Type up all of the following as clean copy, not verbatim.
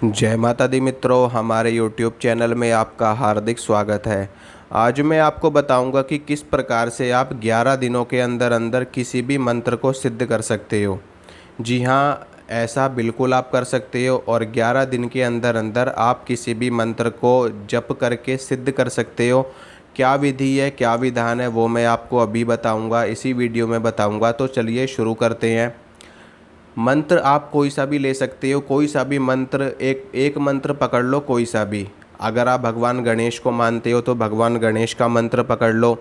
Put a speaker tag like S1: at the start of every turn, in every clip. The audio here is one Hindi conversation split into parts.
S1: जय माता दी मित्रों, हमारे YouTube चैनल में आपका हार्दिक स्वागत है। आज मैं आपको बताऊंगा कि किस प्रकार से आप 11 दिनों के अंदर अंदर किसी भी मंत्र को सिद्ध कर सकते हो। जी हाँ, ऐसा बिल्कुल आप कर सकते हो और 11 दिन के अंदर अंदर आप किसी भी मंत्र को जप करके सिद्ध कर सकते हो। क्या विधि है, क्या विधान है, वो मैं आपको अभी बताऊँगा, इसी वीडियो में बताऊँगा। तो चलिए शुरू करते हैं। मंत्र आप कोई सा भी ले सकते हो, कोई सा भी मंत्र, एक एक मंत्र पकड़ लो, कोई सा भी। अगर आप भगवान गणेश को मानते हो तो भगवान गणेश का मंत्र पकड़ लो।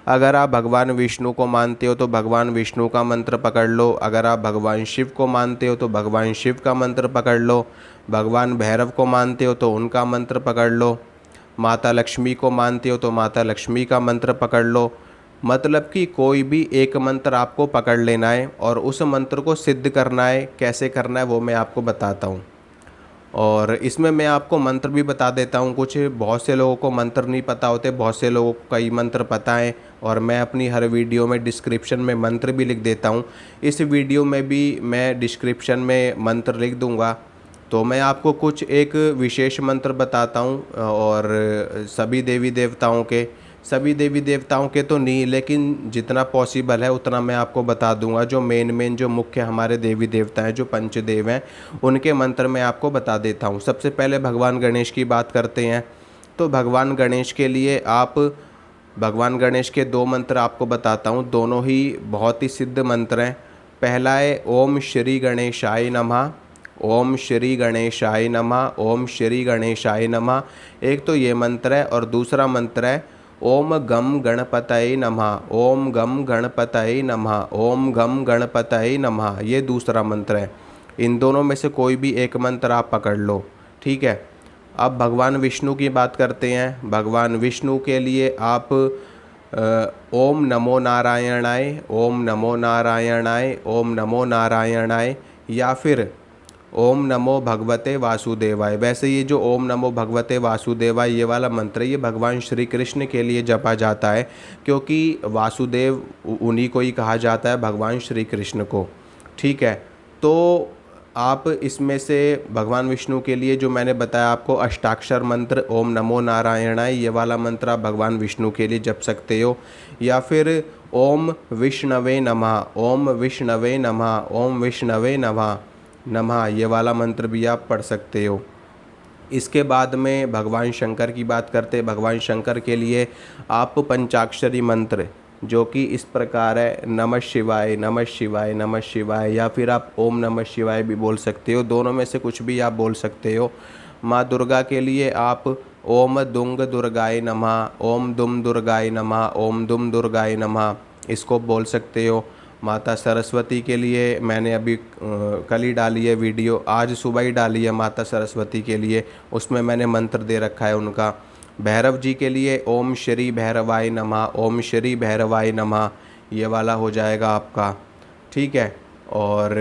S1: अगर आप भगवान विष्णु को मानते हो तो भगवान विष्णु का मंत्र पकड़ लो। अगर आप भगवान शिव को मानते हो तो भगवान शिव का मंत्र पकड़ लो। भगवान भैरव को मानते हो तो उनका मंत्र पकड़ लो। माता लक्ष्मी को मानते हो तो माता लक्ष्मी का मंत्र पकड़ लो। मतलब कि कोई भी एक मंत्र आपको पकड़ लेना है और उस मंत्र को सिद्ध करना है। कैसे करना है वो मैं आपको बताता हूँ। और इसमें मैं आपको मंत्र भी बता देता हूँ। कुछ बहुत से लोगों को मंत्र नहीं पता होते, बहुत से लोगों को कई मंत्र पता है, और मैं अपनी हर वीडियो में डिस्क्रिप्शन में मंत्र भी लिख देता हूँ। इस वीडियो में भी मैं डिस्क्रिप्शन में मंत्र लिख दूँगा। तो मैं आपको कुछ एक विशेष मंत्र बताता हूँ, और सभी देवी देवताओं के तो नहीं, लेकिन जितना पॉसिबल है उतना मैं आपको बता दूंगा। जो मेन जो मुख्य हमारे देवी देवता हैं, जो पंचदेव हैं, उनके मंत्र मैं आपको बता देता हूँ। सबसे पहले भगवान गणेश की बात करते हैं। तो भगवान गणेश के लिए भगवान गणेश के दो मंत्र आपको बताता हूँ, दोनों ही बहुत ही सिद्ध मंत्र हैं। पहला है ओम श्री गणेशाय नमः। ओम श्री गणेशाय नमः, ओम श्री गणेशाय नमः। एक तो ये मंत्र है, और दूसरा मंत्र है ओम गम गणपतये नमः। ओम गम गणपतये नमः, ओम गम गणपतये नमः। ये दूसरा मंत्र है। इन दोनों में से कोई भी एक मंत्र आप पकड़ लो, ठीक है। अब भगवान विष्णु की बात करते हैं। भगवान विष्णु के लिए आप ओम नमो नारायणाय, ओम नमो नारायणाय, ओम नमो नारायणाय, या फिर ओम नमो भगवते वासुदेवाय। वैसे ये जो ओम नमो भगवते वासुदेवाय ये वाला मंत्र, ये भगवान श्री कृष्ण के लिए जपा जाता है, क्योंकि वासुदेव उन्हीं को ही कहा जाता है, भगवान श्री कृष्ण को, ठीक है। तो आप इसमें से भगवान विष्णु के लिए जो मैंने बताया आपको अष्टाक्षर मंत्र ओम नमो नारायणाय, ये वाला मंत्र आप भगवान विष्णु के लिए जप सकते हो। या फिर ओम विष्णवे नमः, ओम विष्णवे नमः, ओम विष्णवे नमः नमः, ये वाला मंत्र भी आप पढ़ सकते हो। इसके बाद में भगवान शंकर की बात करते हैं। भगवान शंकर के लिए आप पंचाक्षरी मंत्र, जो कि इस प्रकार है, नमः शिवाय नमः शिवाय नमः शिवाय, या फिर आप ओम नमः शिवाय भी बोल सकते हो। दोनों में से कुछ भी आप बोल सकते हो। माँ दुर्गा के लिए आप ओम दुंग दुर्गाय नमः, ओम दुम दुर्गाय नमः, ओम दुम दुर्गाय नमः, इसको बोल सकते हो। माता सरस्वती के लिए मैंने अभी कल ही डाली है वीडियो, आज सुबह ही डाली है माता सरस्वती के लिए, उसमें मैंने मंत्र दे रखा है उनका। भैरव जी के लिए ओम श्री भैरवाय नमः, ओम श्री भैरवाय नमः, ये वाला हो जाएगा आपका, ठीक है। और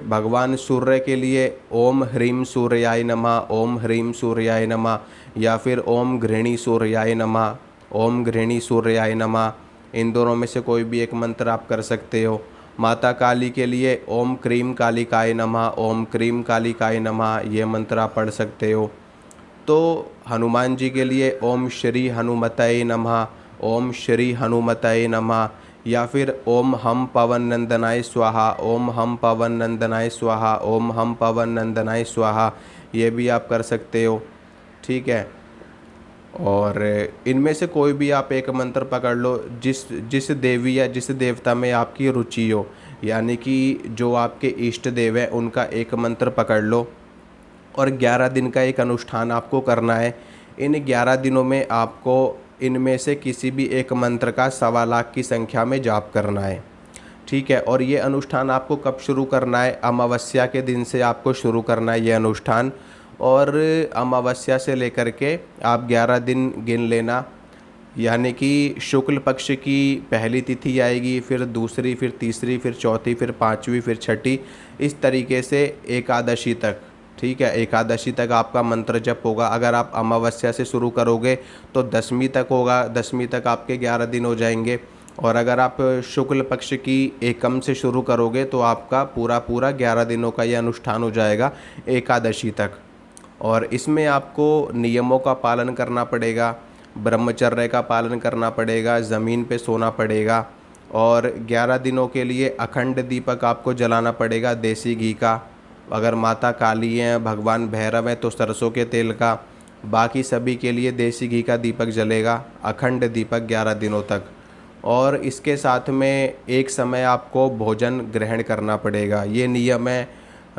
S1: भगवान सूर्य के लिए ओम ह्रीम सूर्याय नमः, ओम ह्रीम सूर्याय नमः, या फिर ओम घृणी सूर्याय नमः, ओम घृणी सूर्याय नमः। इन दोनों में से कोई भी एक मंत्र आप कर सकते हो। माता काली के लिए ओम क्रीम कालिकाय नमः, ओम क्रीम कालिकाय नमः, ये मंत्र आप पढ़ सकते हो। तो हनुमान जी के लिए ओम श्री हनुमतये नमः, ओम श्री हनुमतये नमः, या फिर ओम हम पवन नंदनाय स्वाहा, ओम हम पवन नंदनाय स्वाहा, ओम हम पवन नंदनाय स्वाहा, ये भी आप कर सकते हो, ठीक है। और इनमें से कोई भी आप एक मंत्र पकड़ लो, जिस देवी या जिस देवता में आपकी रुचि हो, यानी कि जो आपके इष्ट देव हैं उनका एक मंत्र पकड़ लो, और 11 दिन का एक अनुष्ठान आपको करना है। इन 11 दिनों में आपको इनमें से किसी भी एक मंत्र का 1.25 लाख की संख्या में जाप करना है, ठीक है। और ये अनुष्ठान आपको कब शुरू करना है? अमावस्या के दिन से आपको शुरू करना है ये अनुष्ठान, और अमावस्या से लेकर के आप 11 दिन गिन लेना। यानी कि शुक्ल पक्ष की पहली तिथि आएगी, फिर दूसरी, फिर तीसरी, फिर चौथी, फिर पाँचवीं, फिर छठी, इस तरीके से एकादशी तक, ठीक है। एकादशी तक आपका मंत्र जप होगा। अगर आप अमावस्या से शुरू करोगे तो 10वीं तक होगा, 10वीं तक आपके 11 दिन हो जाएंगे। और अगर आप शुक्ल पक्ष की एकम से शुरू करोगे तो आपका पूरा 11 दिनों का ये अनुष्ठान हो जाएगा एकादशी तक। और इसमें आपको नियमों का पालन करना पड़ेगा, ब्रह्मचर्य का पालन करना पड़ेगा, ज़मीन पे सोना पड़ेगा और 11 दिनों के लिए अखंड दीपक आपको जलाना पड़ेगा देसी घी का। अगर माता काली हैं, भगवान भैरव हैं तो सरसों के तेल का। बाकी सभी के लिए देसी घी का दीपक जलेगा, अखंड दीपक 11 दिनों तक। और इसके साथ में एक समय आपको भोजन ग्रहण करना पड़ेगा। ये नियम है,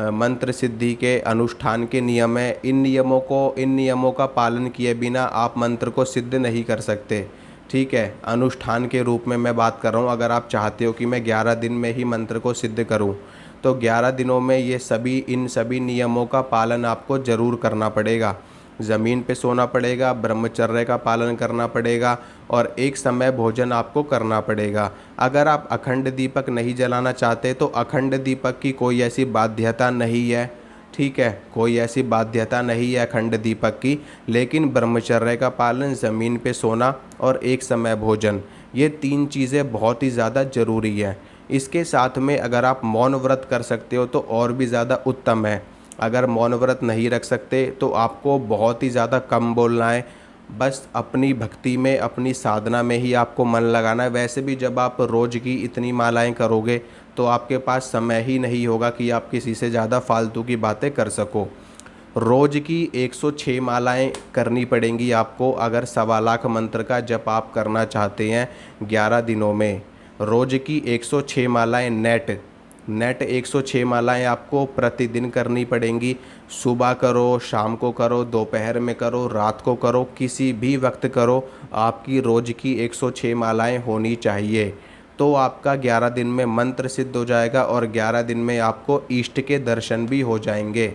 S1: मंत्र सिद्धि के अनुष्ठान के नियम है। इन नियमों का पालन किए बिना आप मंत्र को सिद्ध नहीं कर सकते। ठीक है, अनुष्ठान के रूप में मैं बात कर रहा हूँ। अगर आप चाहते हो कि मैं 11 दिन में ही मंत्र को सिद्ध करूँ तो 11 दिनों में इन सभी नियमों का पालन आपको ज़रूर करना पड़ेगा। ज़मीन पे सोना पड़ेगा, ब्रह्मचर्य का पालन करना पड़ेगा और एक समय भोजन आपको करना पड़ेगा। अगर आप अखंड दीपक नहीं जलाना चाहते तो अखंड दीपक की कोई ऐसी बाध्यता नहीं है। ठीक है, कोई ऐसी बाध्यता नहीं है अखंड दीपक की, लेकिन ब्रह्मचर्य का पालन, ज़मीन पे सोना और एक समय भोजन, ये 3 चीज़ें बहुत ही ज़्यादा ज़रूरी है। इसके साथ में अगर आप मौन व्रत कर सकते हो तो और भी ज़्यादा उत्तम है। अगर मौन व्रत नहीं रख सकते तो आपको बहुत ही ज़्यादा कम बोलना है। बस अपनी भक्ति में, अपनी साधना में ही आपको मन लगाना है। वैसे भी जब आप रोज़ की इतनी मालाएं करोगे तो आपके पास समय ही नहीं होगा कि आप किसी से ज़्यादा फालतू की बातें कर सको। रोज़ की 106 मालाएं करनी पड़ेंगी आपको अगर 1.25 लाख मंत्र का जप आप करना चाहते हैं 11 दिनों में। रोज़ की 106 मालाएं नेट 106 मालाएं आपको प्रतिदिन करनी पड़ेंगी। सुबह करो, शाम को करो, दोपहर में करो, रात को करो, किसी भी वक्त करो, आपकी रोज़ की 106 मालाएं होनी चाहिए। तो आपका 11 दिन में मंत्र सिद्ध हो जाएगा और 11 दिन में आपको इष्ट के दर्शन भी हो जाएंगे।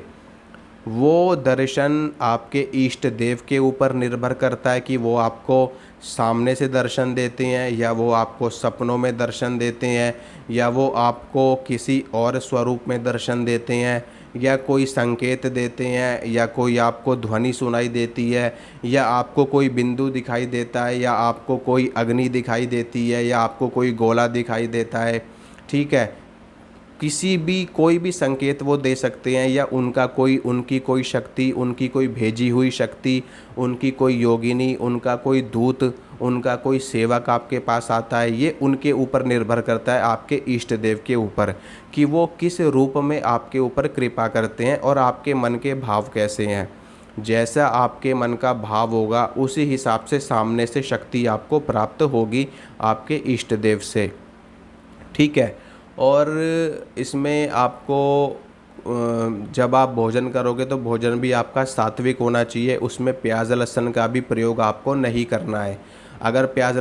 S1: वो दर्शन आपके इष्ट देव के ऊपर निर्भर करता है कि वो आपको सामने से दर्शन देते हैं या वो आपको सपनों में दर्शन देते हैं या वो आपको किसी और स्वरूप में दर्शन देते हैं या कोई संकेत देते हैं या कोई आपको ध्वनि सुनाई देती है या आपको कोई बिंदु दिखाई देता है या आपको कोई अग्नि दिखाई देती है या आपको कोई गोला दिखाई देता है। ठीक है, कोई भी संकेत वो दे सकते हैं या उनकी कोई शक्ति, उनकी कोई भेजी हुई शक्ति, उनकी कोई योगिनी, उनका कोई दूत, उनका कोई सेवक आपके पास आता है। ये उनके ऊपर निर्भर करता है, आपके इष्ट देव के ऊपर, कि वो किस रूप में आपके ऊपर कृपा करते हैं और आपके मन के भाव कैसे हैं। जैसा आपके मन का भाव होगा उसी हिसाब से सामने से शक्ति आपको प्राप्त होगी आपके इष्ट देव से। ठीक है, और इसमें आपको जब आप भोजन करोगे तो भोजन भी आपका सात्विक होना चाहिए। उसमें प्याज लहसुन का भी प्रयोग आपको नहीं करना है। अगर आप प्याज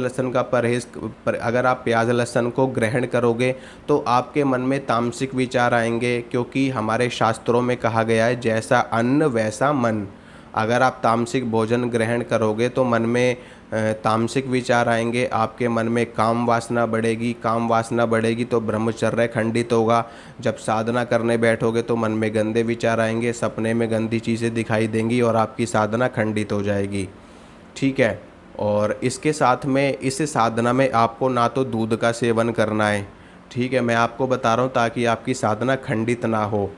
S1: लहसुन को ग्रहण करोगे तो आपके मन में तामसिक विचार आएंगे, क्योंकि हमारे शास्त्रों में कहा गया है जैसा अन्न वैसा मन। अगर आप तामसिक भोजन ग्रहण करोगे तो मन में तामसिक विचार आएंगे, आपके मन में काम वासना बढ़ेगी तो ब्रह्मचर्य खंडित होगा। जब साधना करने बैठोगे तो मन में गंदे विचार आएंगे, सपने में गंदी चीज़ें दिखाई देंगी और आपकी साधना खंडित हो जाएगी। ठीक है, और इसके साथ में इस साधना में आपको ना तो दूध का सेवन करना है। ठीक है, मैं आपको बता रहा हूँ ताकि आपकी साधना खंडित ना हो।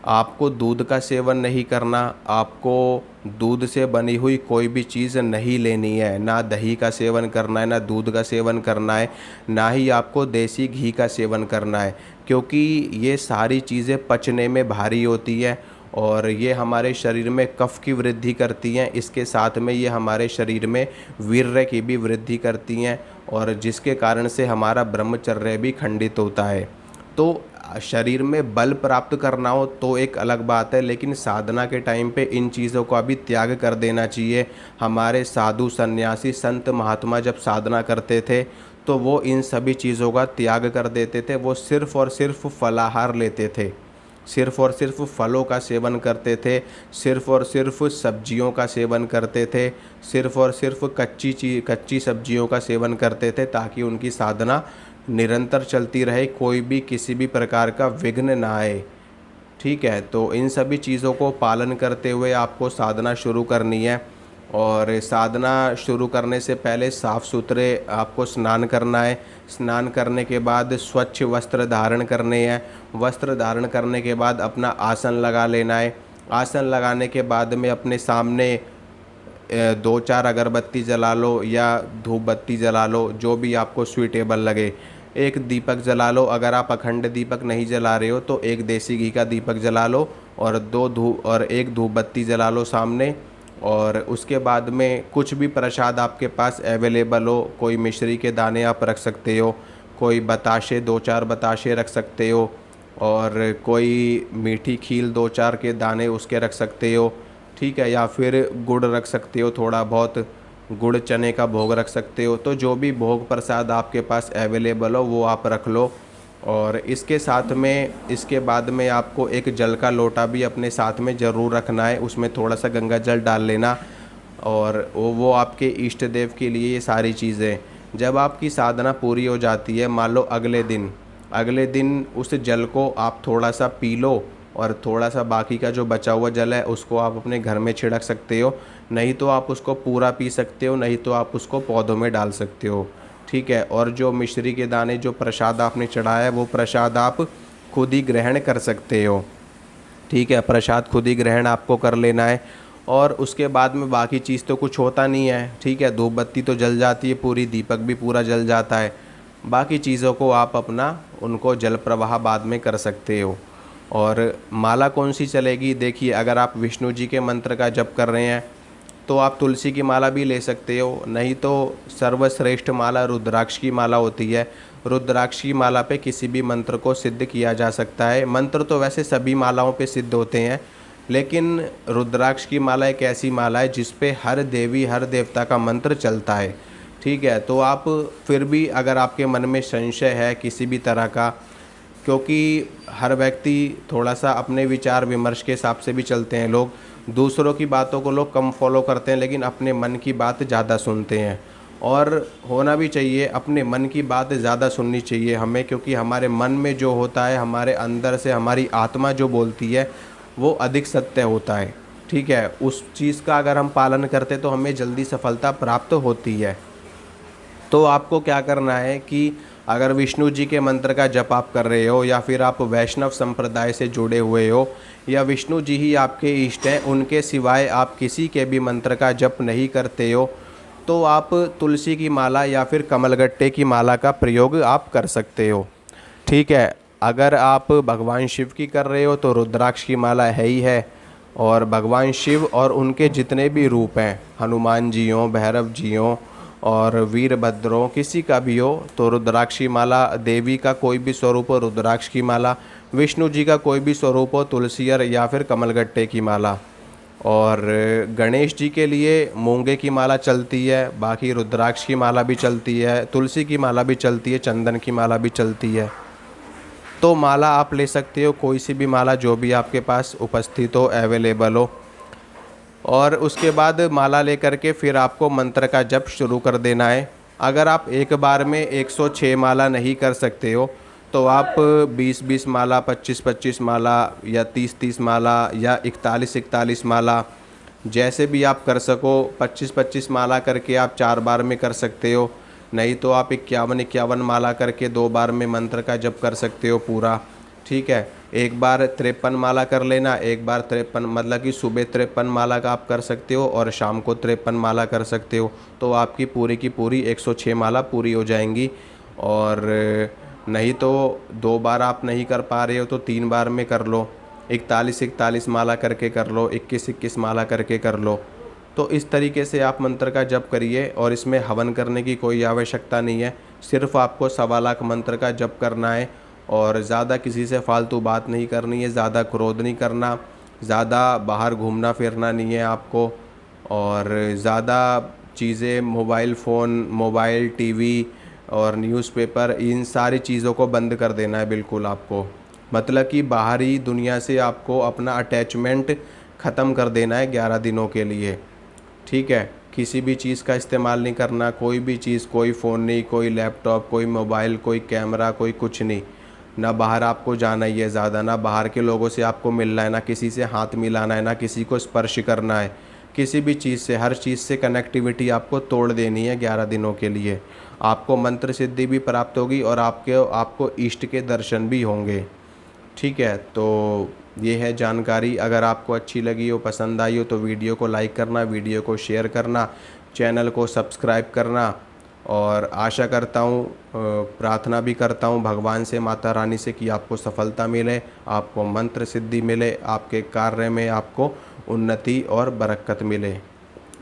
S1: आपको दूध का सेवन नहीं करना, आपको दूध से बनी हुई कोई भी चीज़ नहीं लेनी है, ना दही का सेवन करना है, ना दूध का सेवन करना है, ना ही आपको देसी घी का सेवन करना है, क्योंकि ये सारी चीज़ें पचने में भारी होती है और ये हमारे शरीर में कफ की वृद्धि करती हैं। इसके साथ में ये हमारे शरीर में वीर्य की भी वृद्धि करती हैं और जिसके कारण से हमारा ब्रह्मचर्य भी खंडित होता है। तो शरीर में बल प्राप्त करना हो तो एक अलग बात है, लेकिन साधना के टाइम पे इन चीज़ों का भी त्याग कर देना चाहिए। हमारे साधु सन्यासी संत महात्मा जब साधना करते थे तो वो इन सभी चीज़ों का त्याग कर देते थे। वो सिर्फ़ और सिर्फ फलाहार लेते थे, सिर्फ़ और सिर्फ फलों का सेवन करते थे, सिर्फ़ और सिर्फ सब्जियों का सेवन करते थे, सिर्फ़ और सिर्फ कच्ची सब्जियों का सेवन करते थे, ताकि उनकी साधना निरंतर चलती रहे, कोई भी किसी भी प्रकार का विघ्न ना आए। ठीक है, तो इन सभी चीज़ों को पालन करते हुए आपको साधना शुरू करनी है। और साधना शुरू करने से पहले साफ़ सुथरे आपको स्नान करना है। स्नान करने के बाद स्वच्छ वस्त्र धारण करने हैं। वस्त्र धारण करने के बाद अपना आसन लगा लेना है। आसन लगाने के बाद में अपने सामने 2-4 अगरबत्ती जला लो या धूप बत्ती जला लो, जो भी आपको सूटेबल लगे। एक दीपक जला लो, अगर आप अखंड दीपक नहीं जला रहे हो तो एक देसी घी का दीपक जला लो और एक धूप बत्ती जला लो सामने। और उसके बाद में कुछ भी प्रसाद आपके पास अवेलेबल हो, कोई मिश्री के दाने आप रख सकते हो, कोई बताशे 2-4 बताशे रख सकते हो, और कोई मीठी खील 2-4 के दाने उसके रख सकते हो, ठीक है। या फिर गुड़ रख सकते हो, थोड़ा बहुत गुड़ चने का भोग रख सकते हो। तो जो भी भोग प्रसाद आपके पास अवेलेबल हो वो आप रख लो। और इसके साथ में इसके बाद में आपको एक जल का लोटा भी अपने साथ में ज़रूर रखना है, उसमें थोड़ा सा गंगा जल डाल लेना। और वो आपके इष्ट देव के लिए ये सारी चीज़ें। जब आपकी साधना पूरी हो जाती है, मान लो अगले दिन उस जल को आप थोड़ा सा पी लो, और थोड़ा सा बाकी का जो बचा हुआ जल है उसको आप अपने घर में छिड़क सकते हो। नहीं तो आप उसको पूरा पी सकते हो, नहीं तो आप उसको पौधों में डाल सकते हो, ठीक है। और जो मिश्री के दाने जो प्रसाद आपने चढ़ाया है वो प्रसाद आप खुद ही ग्रहण कर सकते हो, ठीक है। प्रसाद खुद ही ग्रहण आपको कर लेना है। और उसके बाद में बाकी चीज़ तो कुछ होता नहीं है, ठीक है। धूप बत्ती तो जल जाती है पूरी, दीपक भी पूरा जल जाता है। बाकी चीज़ों को आप अपना उनको जल प्रवाह बाद में कर सकते हो। और माला कौन सी चलेगी, देखिए अगर आप विष्णु जी के मंत्र का जप कर रहे हैं तो आप तुलसी की माला भी ले सकते हो, नहीं तो सर्वश्रेष्ठ माला रुद्राक्ष की माला होती है। रुद्राक्ष की माला पे किसी भी मंत्र को सिद्ध किया जा सकता है। मंत्र तो वैसे सभी मालाओं पे सिद्ध होते हैं, लेकिन रुद्राक्ष की माला एक ऐसी माला है जिस पे हर देवी हर देवता का मंत्र चलता है, ठीक है। तो आप फिर भी अगर आपके मन में संशय है किसी भी तरह का, क्योंकि हर व्यक्ति थोड़ा सा अपने विचार विमर्श के हिसाब से भी चलते हैं, लोग दूसरों की बातों को लोग कम फॉलो करते हैं लेकिन अपने मन की बात ज़्यादा सुनते हैं। और होना भी चाहिए, अपने मन की बात ज़्यादा सुननी चाहिए हमें, क्योंकि हमारे मन में जो होता है, हमारे अंदर से हमारी आत्मा जो बोलती है वो अधिक सत्य होता है, ठीक है। उस चीज़ का अगर हम पालन करते तो हमें जल्दी सफलता प्राप्त होती है। तो आपको क्या करना है कि अगर विष्णु जी के मंत्र का जप आप कर रहे हो, या फिर आप वैष्णव संप्रदाय से जुड़े हुए हो, या विष्णु जी ही आपके इष्ट हैं, उनके सिवाय आप किसी के भी मंत्र का जप नहीं करते हो, तो आप तुलसी की माला या फिर कमलगट्टे की माला का प्रयोग आप कर सकते हो, ठीक है। अगर आप भगवान शिव की कर रहे हो तो रुद्राक्ष की माला है ही है। और भगवान शिव और उनके जितने भी रूप हैं, हनुमान जी हों, भैरव जी हों और वीरभद्र हो, किसी का भी हो, तो रुद्राक्ष की माला, देवी का कोई भी स्वरूप हो रुद्राक्ष की माला, विष्णु जी का कोई भी स्वरूप हो तुलसीर या फिर कमलगट्टे की माला। और गणेश जी के लिए मूंगे की माला चलती है, बाकी रुद्राक्ष की माला भी चलती है, तुलसी की माला भी चलती है, चंदन की माला भी चलती है। तो माला आप ले सकते हो, कोई सी भी माला जो भी आपके पास उपस्थित हो, अवेलेबल हो। और उसके बाद माला लेकर के फिर आपको मंत्र का जप शुरू कर देना है। अगर आप एक बार में 106 माला नहीं कर सकते हो तो आप 20-20 माला, 25-25 माला या 30-30 माला या 41-41 माला, जैसे भी आप कर सको, 25-25 माला करके आप 4 बार में कर सकते हो। नहीं तो आप 51-51 माला करके 2 बार में मंत्र का जप कर सकते हो पूरा, ठीक है। एक बार 53 माला कर लेना, एक बार 53, मतलब कि सुबह 53 माला का आप कर सकते हो और शाम को 53 माला कर सकते हो। तो आपकी पूरी की पूरी 106 माला पूरी हो जाएंगी। और नहीं तो 2 बार आप नहीं कर पा रहे हो तो 3 बार में कर लो, 41-41 माला करके कर लो, 21-21 माला करके कर लो। तो इस तरीके से आप मंत्र का जप करिए, और इसमें हवन करने की कोई आवश्यकता नहीं है, सिर्फ आपको 1.25 लाख मंत्र का जप करना है। और ज़्यादा किसी से फालतू बात नहीं करनी है, ज़्यादा क्रोध नहीं करना, ज़्यादा बाहर घूमना फिरना नहीं है आपको, और ज़्यादा चीज़ें मोबाइल फ़ोन, मोबाइल, टीवी और न्यूज़पेपर, इन सारी चीज़ों को बंद कर देना है बिल्कुल आपको। मतलब कि बाहरी दुनिया से आपको अपना अटैचमेंट ख़त्म कर देना है 11 दिनों के लिए, ठीक है। किसी भी चीज़ का इस्तेमाल नहीं करना, कोई भी चीज़, कोई फ़ोन नहीं, कोई लैपटॉप, कोई मोबाइल, कोई कैमरा, कोई कुछ नहीं। ना बाहर आपको जाना ही है ज़्यादा, ना बाहर के लोगों से आपको मिलना है, ना किसी से हाथ मिलाना है, ना किसी को स्पर्श करना है, किसी भी चीज़ से, हर चीज़ से कनेक्टिविटी आपको तोड़ देनी है 11 दिनों के लिए। आपको मंत्र सिद्धि भी प्राप्त होगी और आपको इष्ट के दर्शन भी होंगे। ठीक है, तो ये है जानकारी। अगर आपको अच्छी लगी हो, पसंद आई हो, तो वीडियो को लाइक करना, वीडियो को शेयर करना, चैनल को सब्सक्राइब करना। और आशा करता हूँ, प्रार्थना भी करता हूँ भगवान से, माता रानी से, कि आपको सफलता मिले, आपको मंत्र सिद्धि मिले, आपके कार्य में आपको उन्नति और बरकत मिले।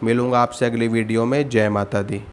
S1: मिलूँगा आपसे अगली वीडियो में। जय माता दी।